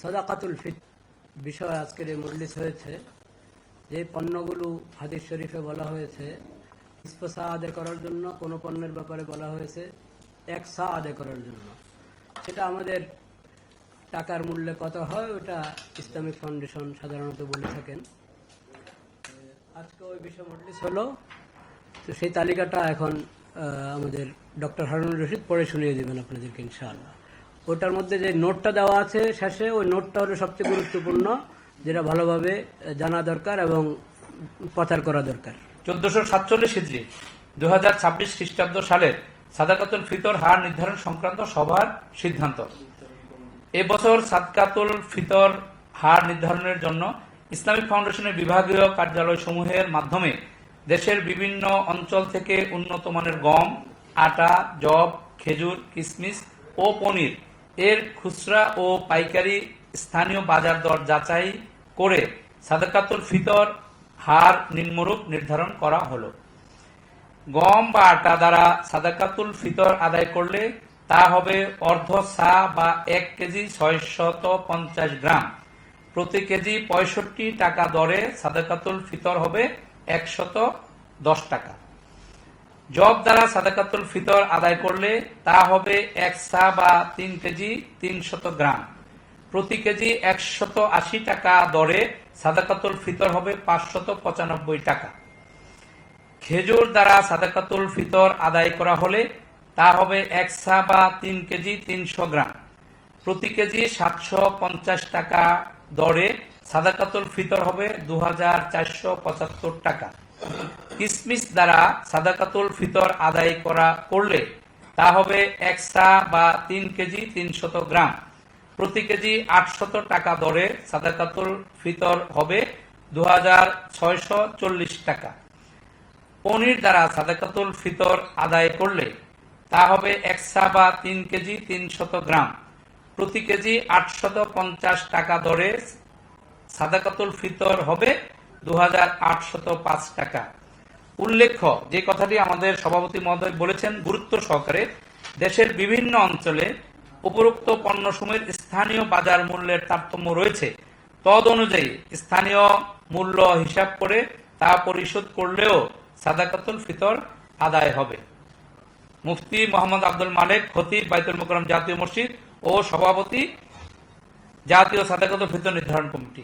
সাদাকাতুল ফিতর বিষয় আজকের এই মজলিস হয়েছে। যে পণ্যগুলো হাদিস শরীফে বলা হয়েছে নিসফ সা আদায় করার জন্য, কোনো পণ্যের ব্যাপারে বলা হয়েছে এক সা আদায় করার জন্য, সেটা আমাদের টাকার মূল্যে কত হয় ওটা ইসলামিক ফাউন্ডেশন সাধারণত বলে থাকেন। আজকে ওই বিষয় মজলিস হলো, তো সেই তালিকাটা এখন আমাদের ডক্টর হারুনুর রশিদ পড়ে শুনিয়ে দেবেন আপনাদেরকে ইনশাআল্লাহ। ওটার মধ্যে যে নোটটা দেওয়া আছে শেষে, ওই নোটটা হলো সবচেয়ে গুরুত্বপূর্ণ, যেটা ভালোভাবে জানা দরকার এবং প্রচার করা দরকার। 1447 হিজরি 2026 খ্রিস্টাব্দ সালের সাদাকাতুল ফিতর হার নির্ধারণ সংক্রান্ত সভার সিদ্ধান্ত। এবছর সাদকাতুল ফিতর হার নির্ধারণের জন্য ইসলামিক ফাউন্ডেশনের বিভাগীয় কার্যালয় সমূহের মাধ্যমে দেশের বিভিন্ন অঞ্চল থেকে উন্নত মানের গম, আটা, যব, খেজুর, কিশমিশ ও পনির এর খুচরা ও পাইকারি স্থানীয় বাজার দর যাচাই করে সাদাকাতুল ফিতর হার নিম্নরূপ নির্ধারণ করা হলো। গম বা আটা দ্বারা সাদাকাতুল ফিতর আদায় করলে তা হবে অর্ধ সা বা 1 কেজি 650 গ্রাম। প্রতি কেজি 65 টাকা দরে সাদাকাতুল ফিতর হবে 110 টাকা। জব দ্বারা সাদাকাতুল ফিতর আদায় করলে তা হবে 1 সা বা 3 কেজি 300 গ্রাম। প্রতি কেজি 180 টাকা দরে সাদাকাতুল ফিতর হবে 595 টাকা। খেজুর দ্বারা সাদাকাতুল ফিতর আদায় করা হলে তা হবে 1 সা বা 3 কেজি 300 গ্রাম। প্রতি কেজি 750 টাকা দরে সাদাকাতুল ফিতর হবে 2475 টাকা। কিশমিশ দ্বারা সাদাকাতুল ফিতর আদায় করলে তা হবে 1 সা বা 3 কেজি 300 গ্রাম। প্রতি কেজি 800 টাকা দরে সাদাকাতুল ফিতর হবে 2640 টাকা। পনির দ্বারা সাদাকাতুল ফিতর আদায় করলে তা হবে 1 সা বা 3 কেজি 300 গ্রাম। প্রতি কেজি 850 টাকা দরে সাদাকাতুল ফিতর হবে 2805 টাকা। উল্লেখ্য, যে কথাটি আমাদের সভাপতি মহোদয় বলেছেন গুরুত্ব সহকারে, দেশের বিভিন্ন অঞ্চলে উপরোক্ত পণ্যসমূহের স্থানীয় বাজার মূল্যের তারতম্য রয়েছে। তদ অনুযায়ী স্থানীয় মূল্য হিসাব করে তা পরিশোধ করলেও সাদাকাতুল ফিতর আদায় হবে। মুফতি মোহাম্মদ আব্দুল মালেক, খতিব, বাইতুল মোকাররম জাতীয় মসজিদ ও সভাপতি, জাতীয় সাদাকাতুল ফিতর নির্ধারণ কমিটি।